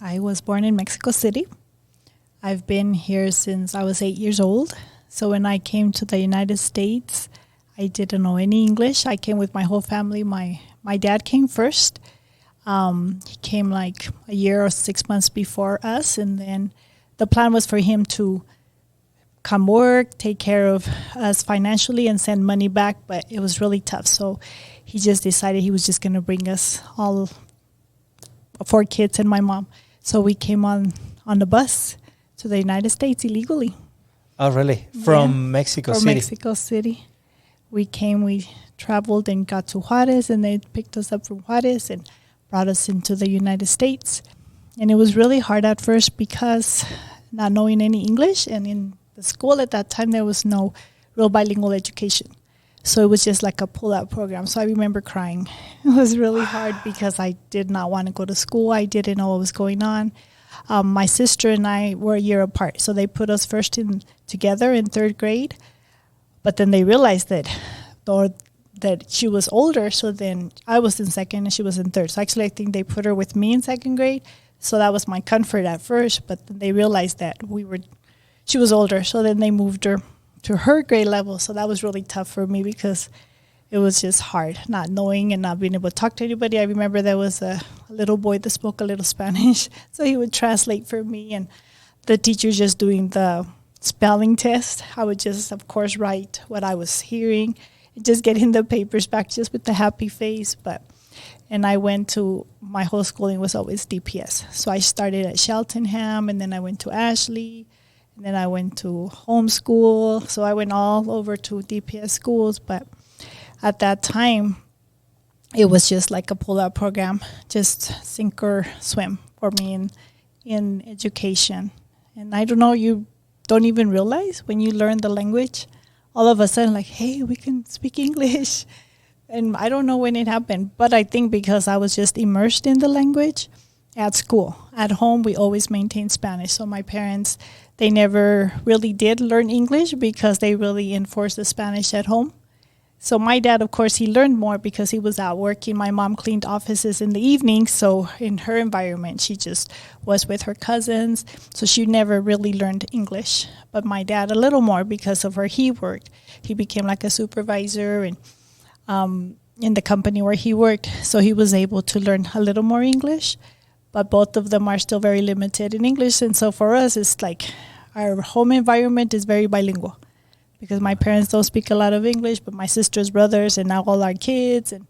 I was born in Mexico City. I've been here since I was 8 years old. So when I came to the United States, I didn't know any English. I came with my whole family. My dad came first. He came like a year or 6 months before us. And then the plan was for him to come work, take care of us financially, and send money back. But it was really tough. So he just decided he was just going to bring us all 4 kids and my mom. So we came on the bus to the United States illegally. Oh, really? From Mexico City? From Mexico City. We traveled and got to Juarez, and they picked us up from Juarez and brought us into the United States. And it was really hard at first because not knowing any English, and in the school at that time, there was no real bilingual education. So it was just like a pull-out program. So I remember crying. It was really hard because I did not want to go to school. I didn't know what was going on. My sister and I were a year apart. So they put us first together in 3rd grade. But then they realized that she was older. So then I was in 2nd and she was in 3rd. So actually I think they put her with me in 2nd grade. So that was my comfort at first. But then they realized that she was older. So then they moved her to her grade level. So that was really tough for me because it was just hard, not knowing and not being able to talk to anybody. I remember there was a little boy that spoke a little Spanish, so he would translate for me, and the teacher just doing the spelling test. I would just, of course, write what I was hearing and just getting the papers back just with the happy face. And I went to, my whole schooling was always DPS. So I started at Cheltenham, and then I went to Ashley, and then I went to homeschool. So I went all over to DPS schools, but at that time, it was just like a pull-out program, just sink or swim for me in education. And I don't know, you don't even realize when you learn the language, all of a sudden, like, hey, we can speak English. And I don't know when it happened, but I think because I was just immersed in the language at school. At home, we always maintained Spanish. So my parents, they never really did learn English because they really enforced the Spanish at home. So my dad, of course, he learned more because he was out working. My mom cleaned offices in the evening. So in her environment, she just was with her cousins. So she never really learned English. But my dad, a little more because of where he worked. He became like a supervisor and in the company where he worked. So he was able to learn a little more English. But both of them are still very limited in English. And so for us, it's like our home environment is very bilingual. Because my parents don't speak a lot of English, but my sister's brothers and now all our kids, and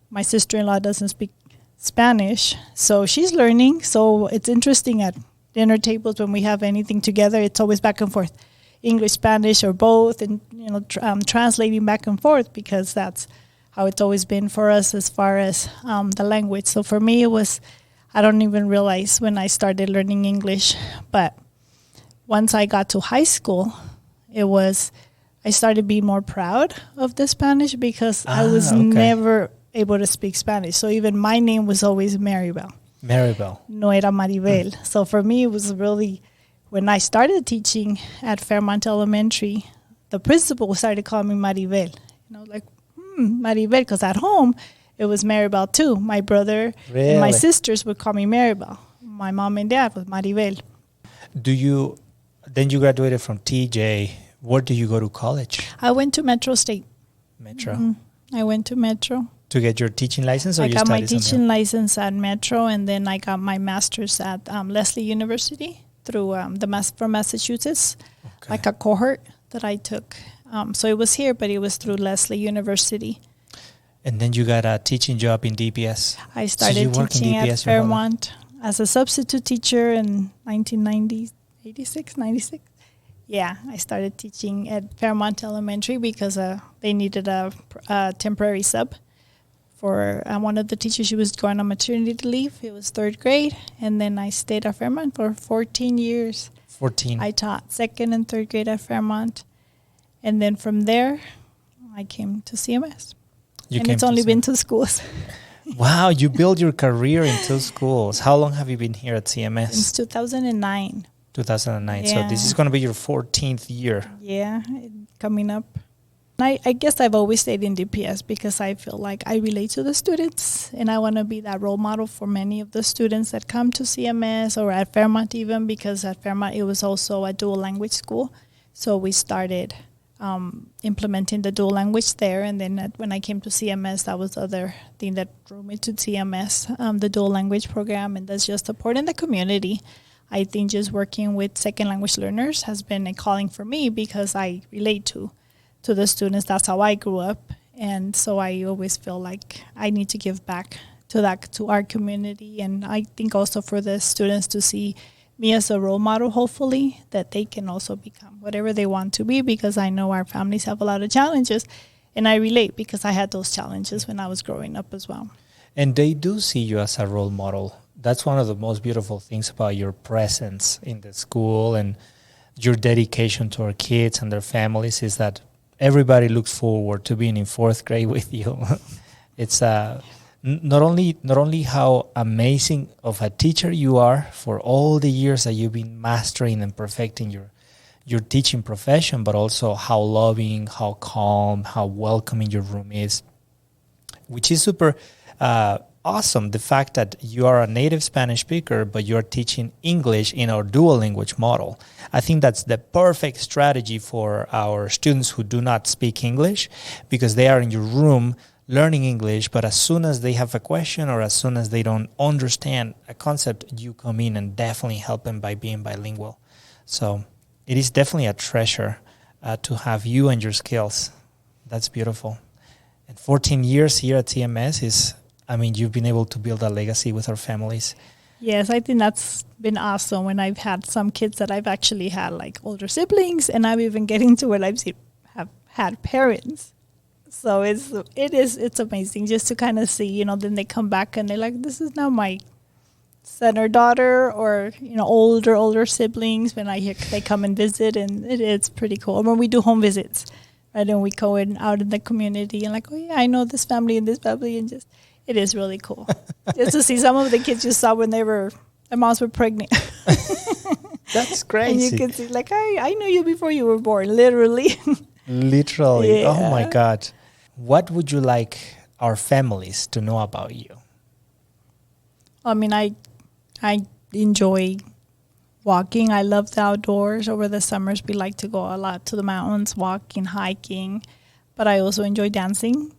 my sister-in-law doesn't speak Spanish, so she's learning. So it's interesting at dinner tables when we have anything together, it's always back and forth, English, Spanish, or both, and translating back and forth because that's how it's always been for us as far as the language. So for me, it was, I don't even realize when I started learning English, but once I got to high school, I started being more proud of the Spanish because I was never able to speak Spanish. So even my name was always Maribel. Maribel. No era Maribel. So for me, it was really, when I started teaching at Fairmont Elementary, the principal started calling me Maribel. And I was like, Maribel, because at home, it was Maribel too. My brother and my sisters would call me Maribel. My mom and dad was Maribel. Then you graduated from TJ. Where do you go to college? I went to Metro State. Metro? Mm-hmm. I went to Metro. To get your teaching license? Or I got my teaching license at Metro, and then I got my master's at Lesley University through from Massachusetts, like a cohort that I took. So it was here, but it was through Lesley University. And then you got a teaching job in DPS? I started teaching at Fairmont as a substitute teacher in 1996. Yeah, I started teaching at Fairmont Elementary because they needed a temporary sub for one of the teachers. She was going on maternity leave. It was 3rd grade. And then I stayed at Fairmont for 14 years. 14. I taught 2nd and 3rd grade at Fairmont. And then from there, I came to CMS. It's only been 2 schools. Wow, you built your career in 2 schools. How long have you been here at CMS? Since 2009. 2009. Yeah. So this is going to be your 14th year. Yeah, coming up. I guess I've always stayed in DPS because I feel like I relate to the students and I want to be that role model for many of the students that come to CMS or at Fairmont even, because at Fairmont it was also a dual language school. So we started implementing the dual language there. And then when I came to CMS, that was the other thing that drew me to CMS, the dual language program. And that's just supporting the community. I think just working with second language learners has been a calling for me because I relate to the students. That's how I grew up. And so I always feel like I need to give back to our community. And I think also for the students to see me as a role model, hopefully, that they can also become whatever they want to be, because I know our families have a lot of challenges. And I relate because I had those challenges when I was growing up as well. And they do see you as a role model. That's one of the most beautiful things about your presence in the school and your dedication to our kids and their families is that everybody looks forward to being in fourth grade with you. It's not only how amazing of a teacher you are for all the years that you've been mastering and perfecting your teaching profession, but also how loving, how calm, how welcoming your room is, which is super awesome. The fact that you are a native Spanish speaker, but you're teaching English in our dual language model. I think that's the perfect strategy for our students who do not speak English, because they are in your room learning English, but as soon as they have a question or as soon as they don't understand a concept, you come in and definitely help them by being bilingual. So it is definitely a treasure to have you and your skills. That's beautiful. And 14 years here at TMS you've been able to build a legacy with our families. Yes, I think that's been awesome when I've had some kids that I've actually had like older siblings, and I'm even getting to where have had parents. So it's amazing just to kind of see, then they come back and they're like, this is now my son or daughter, or, older siblings when I hear they come and visit, and it's pretty cool. When we do home visits, right, and we go out in the community and like, oh yeah, I know this family, and just, it is really cool just to see some of the kids you saw when their moms were pregnant. That's crazy. And you can see like, I knew you before you were born, literally. Literally. Yeah. Oh my God. What would you like our families to know about you? I mean, I enjoy walking. I love the outdoors. Over the summers, we like to go a lot to the mountains, walking, hiking. But I also enjoy dancing.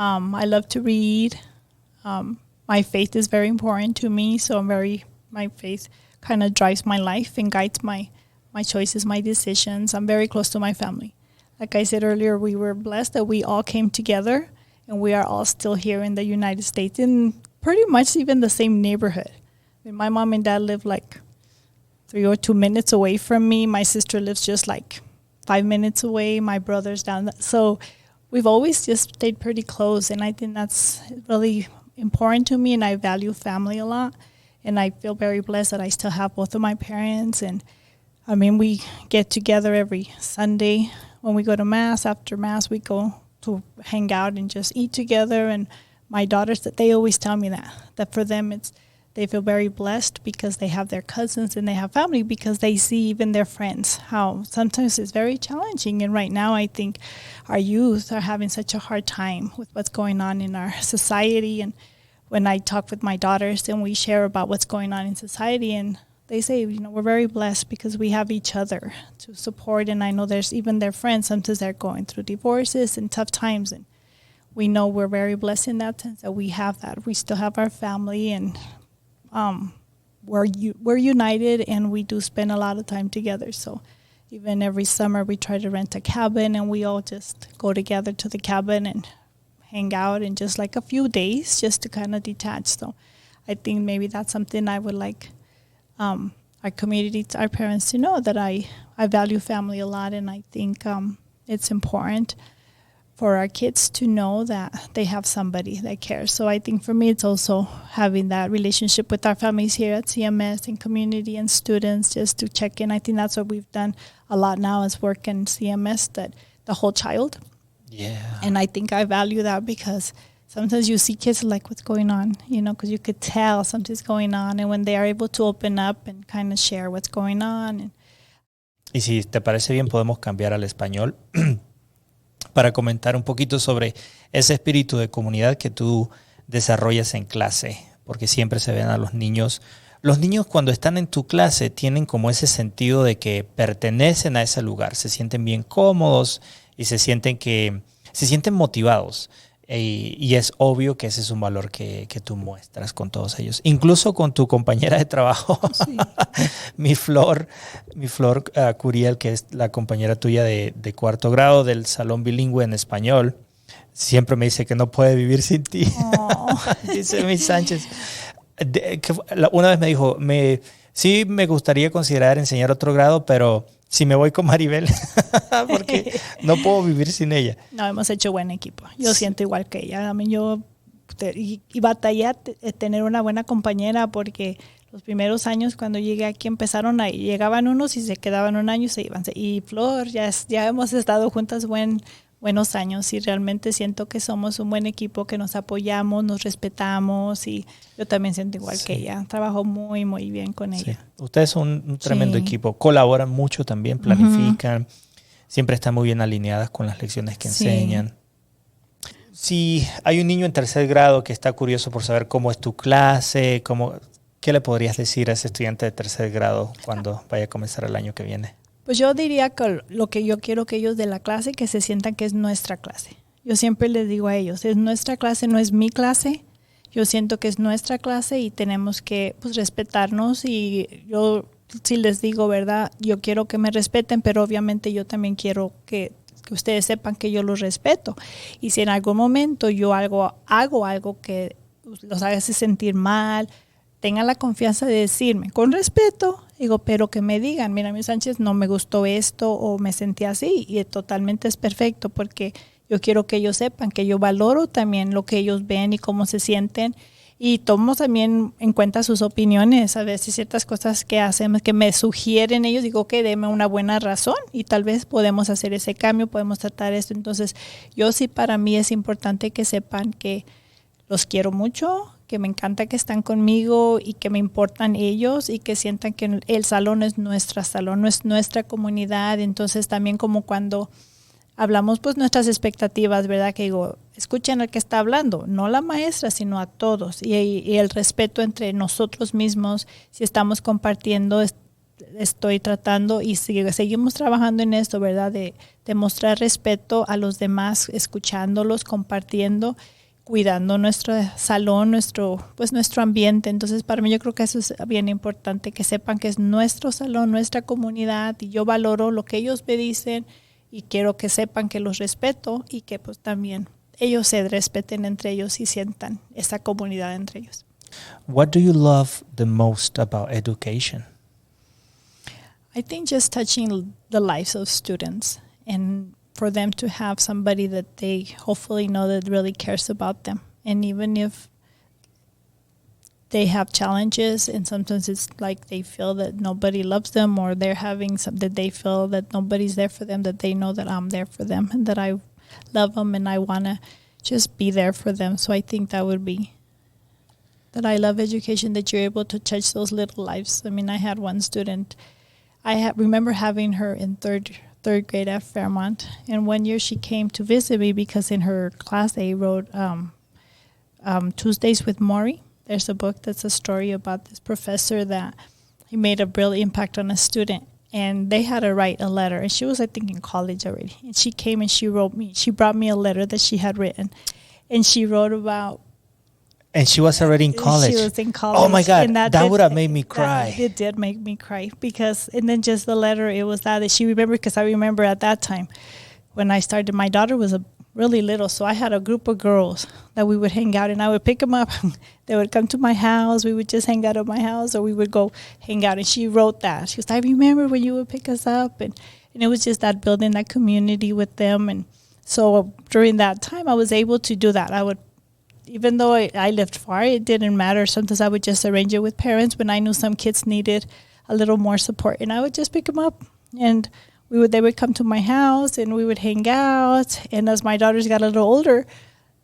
I love to read. My faith is very important to me, so my faith kind of drives my life and guides my choices, my decisions. I'm very close to my family. Like I said earlier, we were blessed that we all came together, and we are all still here in the United States in pretty much even the same neighborhood. I mean, my mom and dad live like 3 or 2 minutes away from me. My sister lives just like 5 minutes away. My brother's down. So we've always just stayed pretty close, and I think that's really important to me, and I value family a lot. And I feel very blessed that I still have both of my parents. And I mean, we get together every Sunday when we go to Mass. After Mass, we go to hang out and just eat together. And my daughters, that they always tell me that for them, they feel very blessed because they have their cousins and they have family, because they see even their friends, how sometimes it's very challenging. And right now, I think our youth are having such a hard time with what's going on in our society. And when I talk with my daughters and we share about what's going on in society, and they say, we're very blessed because we have each other to support. And I know there's even their friends, sometimes they're going through divorces and tough times. And we know we're very blessed in that sense that we have that. We still have our family, and we're united, and we do spend a lot of time together. So even every summer we try to rent a cabin, and we all just go together to the cabin and hang out in just like a few days just to kind of detach. So I think maybe that's something I would like our community, our parents to know, that I value family a lot, and I think it's important for our kids to know that they have somebody that cares. So I think for me, it's also having that relationship with our families here at CMS and community and students, just to check in. I think that's what we've done a lot now is work in CMS, that the whole child. Yeah. And I think I value that because sometimes you see kids like, what's going on, because you could tell something's going on. And when they are able to open up and kind of share what's going on. Y si te parece bien, podemos cambiar al español. para comentar un poquito sobre ese espíritu de comunidad que tú desarrollas en clase, porque siempre se ven a los niños. Los niños cuando están en tu clase tienen como ese sentido de que pertenecen a ese lugar, se sienten bien cómodos y se sienten motivados. Y es obvio que ese es un valor que tú muestras con todos ellos. Incluso con tu compañera de trabajo, sí. mi Flor Curiel, que es la compañera tuya de cuarto grado del salón bilingüe en español, siempre me dice que no puede vivir sin ti. Oh. Dice mi Sánchez. Una vez me dijo, sí me gustaría considerar enseñar otro grado, pero si me voy con Maribel, porque no puedo vivir sin ella. No, hemos hecho buen equipo. Yo siento igual que ella. Y batallé tener una buena compañera porque los primeros años cuando llegué aquí llegaban unos y se quedaban un año y se iban. Y Flor, ya hemos estado juntas buenos años y realmente siento que somos un buen equipo, que nos apoyamos, nos respetamos y yo también siento igual que ella. Trabajo muy, muy bien con ella. Sí. Ustedes son un tremendo equipo. Colaboran mucho también, planifican. Siempre están muy bien alineadas con las lecciones que enseñan. Si hay un niño en tercer grado que está curioso por saber cómo es tu clase, ¿qué le podrías decir a ese estudiante de tercer grado cuando vaya a comenzar el año que viene? Pues yo diría que lo que yo quiero que ellos de la clase, que se sientan que es nuestra clase. Yo siempre les digo a ellos, es nuestra clase, no es mi clase. Yo siento que es nuestra clase y tenemos que respetarnos y yo sí les digo, ¿verdad? Yo quiero que me respeten, pero obviamente yo también quiero que ustedes sepan que yo los respeto. Y si en algún momento yo hago algo que los hace sentir mal, tengan la confianza de decirme con respeto, digo, pero que me digan, mira, mi Sánchez, no me gustó esto o me sentí así y totalmente es perfecto porque yo quiero que ellos sepan que yo valoro también lo que ellos ven y cómo se sienten y tomo también en cuenta sus opiniones, a veces ciertas cosas que hacen, que me sugieren ellos, digo que deme una buena razón y tal vez podemos hacer ese cambio, podemos tratar esto. Entonces, yo sí para mí es importante que sepan que los quiero mucho, que me encanta que están conmigo y que me importan ellos y que sientan que el salón es nuestro salón, no es nuestra comunidad. Entonces también como cuando hablamos nuestras expectativas, ¿verdad? Que digo, escuchen al que está hablando, no la maestra, sino a todos. Y el respeto entre nosotros mismos, si estamos compartiendo, estoy tratando y seguimos trabajando en esto, ¿verdad? De mostrar respeto a los demás, escuchándolos, compartiendo, cuidando nuestro salón, nuestro ambiente. Entonces, para mí yo creo que eso es bien importante, que sepan que es nuestro salón, nuestra comunidad, y yo valoro lo que ellos me dicen y quiero que sepan que los respeto y que también ellos se respeten entre ellos y sientan esa comunidad entre ellos. What do you love the most about education? I think just touching the lives of students and for them to have somebody that they hopefully know that really cares about them. And even if they have challenges and sometimes it's like they feel that nobody loves them or they're having that they feel that nobody's there for them, that they know that I'm there for them and that I love them and I want to just be there for them. So I think that would be that I love education, that you're able to touch those little lives. I mean, I had one student, remember having her in third grade at Fairmont, and one year she came to visit me because in her class they wrote Tuesdays with Maury. There's a book that's a story about this professor that he made a brilliant impact on a student, and they had her write a letter, and she was, I think, in college already, and she came and she brought me a letter that she had written, and she wrote about. And she was already in college. She was in college. Oh my God, that would have made me cry. It did make me cry because, and then just the letter, it was that she remembered, because I remember at that time when I started, my daughter was really little, so I had a group of girls that we would hang out and I would pick them up. They would come to my house. We would just hang out at my house or we would go hang out. And she wrote that. She was, I remember when you would pick us up. And it was just that building that community with them. And so during that time, I was able to do that. I would, even though I lived far, it didn't matter. Sometimes I would just arrange it with parents when I knew some kids needed a little more support. And I would just pick them up. And they would come to my house and we would hang out. And as my daughters got a little older,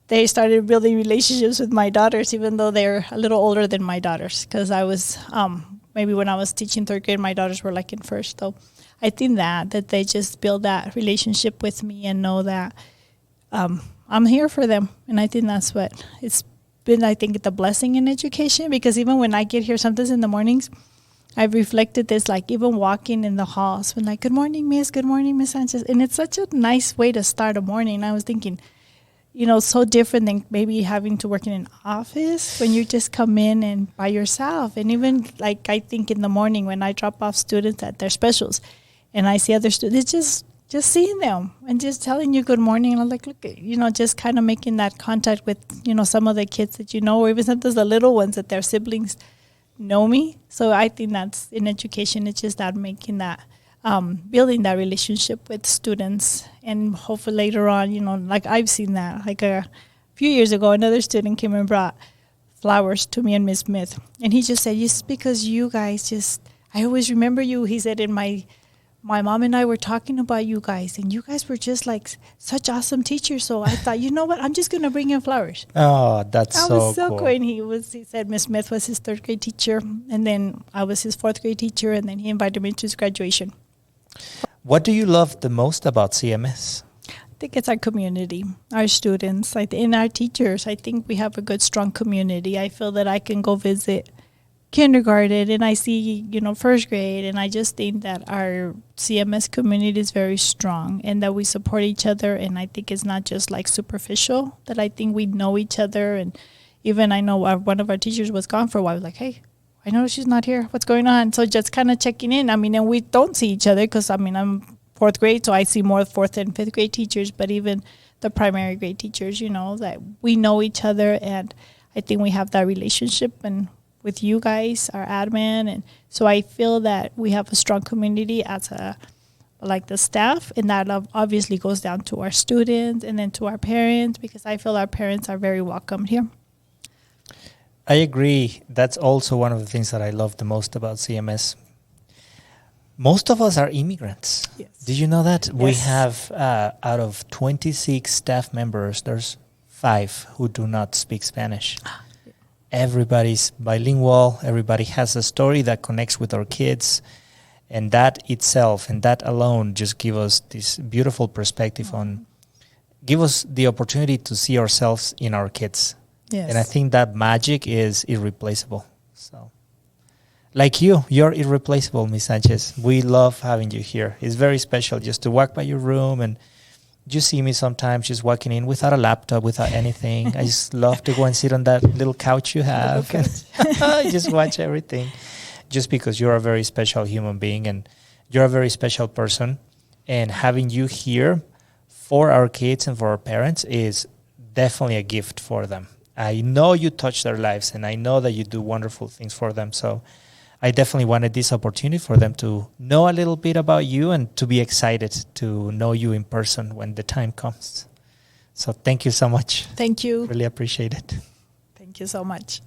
they started building relationships with my daughters, even though they're a little older than my daughters. Because I was, maybe when I was teaching third grade, my daughters were like in first. So I think that they just build that relationship with me and know that I'm here for them. And I think that's what it's been, I think, the blessing in education, because even when I get here sometimes in the mornings, I've reflected this, like even walking in the halls, when like, good morning, Miss Sanchez. And it's such a nice way to start a morning. I was thinking, so different than maybe having to work in an office when you just come in and by yourself. And even like, I think in the morning when I drop off students at their specials and I see other students, it's just seeing them and just telling you good morning. And I'm like, look, just kind of making that contact with, some of the kids that or even sometimes the little ones that their siblings know me. So I think that's in education. It's just that making that, building that relationship with students, and hopefully later on, like I've seen that. Like a few years ago, another student came and brought flowers to me and Miss Smith, and he just said, "Just because you guys I always remember you." He said, "In my mom and I were talking about you guys, and you guys were just like such awesome teachers. So I thought, you know what? I'm just gonna bring in flowers." Oh, that's that so was so cool. cool. And he said Miss Smith was his 3rd grade teacher, and then I was his 4th grade teacher, and then he invited me to his graduation. What do you love the most about CMS? I think it's our community, our students, and our teachers. I think we have a good, strong community. I feel that I can go visit kindergarten and I see, 1st grade, and I just think that our CMS community is very strong and that we support each other. And I think it's not just like superficial, that I think we know each other. And even I know one of our teachers was gone for a while. I was like, hey, I know she's not here. What's going on? So just kind of checking in. And we don't see each other because, I'm 4th grade, so I see more 4th and 5th grade teachers, but even the primary grade teachers, that we know each other. And I think we have that relationship and with you guys, our admin. And so I feel that we have a strong community as the staff, and that obviously goes down to our students and then to our parents, because I feel our parents are very welcome here. I agree. That's also one of the things that I love the most about CMS. Most of us are immigrants. Yes. Did you know that? Yes. We have, out of 26 staff members, there's 5 who do not speak Spanish. Everybody's bilingual. Everybody has a story that connects with our kids. And that itself and that alone just give us this beautiful perspective give us the opportunity to see ourselves in our kids. Yes. And I think that magic is irreplaceable. So, like you're irreplaceable, Miss Sanchez. We love having you here. It's very special just to walk by your room, and you see me sometimes just walking in without a laptop, without anything. I just love to go and sit on that little couch you have and just watch everything. Just because you're a very special human being and you're a very special person. And having you here for our kids and for our parents is definitely a gift for them. I know you touch their lives, and I know that you do wonderful things for them. So I definitely wanted this opportunity for them to know a little bit about you and to be excited to know you in person when the time comes. So thank you so much. Thank you. Really appreciate it. Thank you so much.